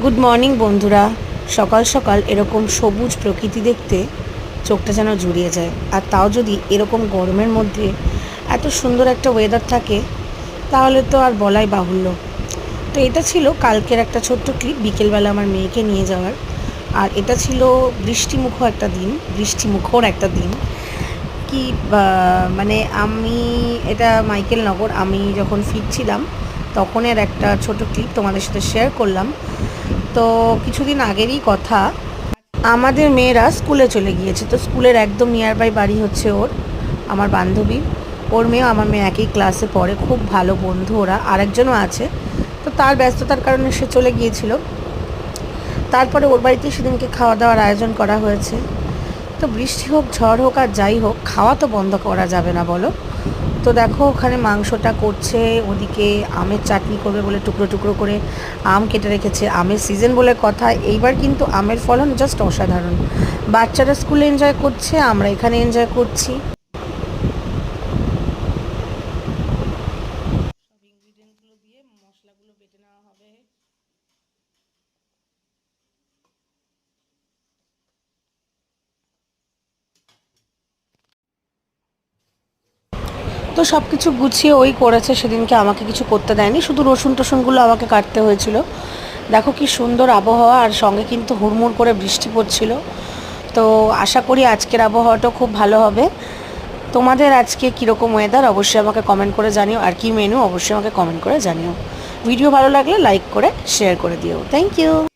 Good morning বন্ধুরা। সকাল সকাল এরকম সবুজ প্রকৃতি দেখতে চোখটা যেন জুড়িয়ে যায়, আর তাও যদি এরকম গরমের মধ্যে এত সুন্দর একটা ওয়েদার থাকে তাহলে তো আর বলাই বাহুল্য। তো এটা ছিল কালকের একটা ছোট্ট ক্লিপ, বিকেলবেলা আমার মেয়েকে নিয়ে যাওয়ার। আর এটা ছিল বৃষ্টিমুখর একটা দিন কি মানে আমি এটা মাইকেলনগর আমি যখন ফিরছিলাম তখনের একটা ছোট ক্লিপ তোমাদের সাথে শেয়ার করলাম। তো কিছুদিন আগেরই কথা, আমাদের মেয়েরা স্কুলে চলে গিয়েছে। তো স্কুলের একদম নিয়ার বাই বাড়ি হচ্ছে আমার বান্ধবী, ওর মেয়েও আমার মেয়ে একই ক্লাসে পড়ে, খুব ভালো বন্ধু ওরা। আরেকজনও আছে, তো তার ব্যস্ততার কারণে সে চলে গিয়েছিল। তারপরে ওর বাড়িতে সেদিনকে খাওয়া দাওয়ার আয়োজন করা হয়েছে। তো বৃষ্টি হোক ঝড় হোক আর যাই হোক, খাওয়া তো বন্ধ করা যাবে না বলো। তো দেখো ওখানে মাংসটা করছে, ওদিকে আমের চাটনি করবে বলে টুকরো টুকরো করে আম কেটে রেখেছে। আমের সিজন বলে কথা, এইবার কিন্তু আমের ফলন জাস্ট অসাধারণ। বাচ্চারা স্কুলে এনজয় করছে, আমরা এখানে এনজয় করছি। সব ইনগ্রিডিয়েন্টসগুলো দিয়ে মশলাগুলো বেটে নেওয়া হবে। তো সব কিছু গুছিয়ে ওই করেছে, সেদিনকে আমাকে কিছু করতে দেয়নি, শুধু রসুন টসুনগুলো আমাকে কাটতে হয়েছিল। দেখো কি সুন্দর আবহাওয়া, আর সঙ্গে কিন্তু হুড়মুড় করে বৃষ্টি পড়ছিল। তো আশা করি আজকের আবহাওয়াটাও খুব ভালো হবে। তোমাদের আজকে কীরকম ওয়েদার অবশ্যই আমাকে কমেন্ট করে জানিও, আর কি মেনু অবশ্যই আমাকে কমেন্ট করে জানিও। ভিডিও ভালো লাগলে লাইক করে শেয়ার করে দিও। Thank you.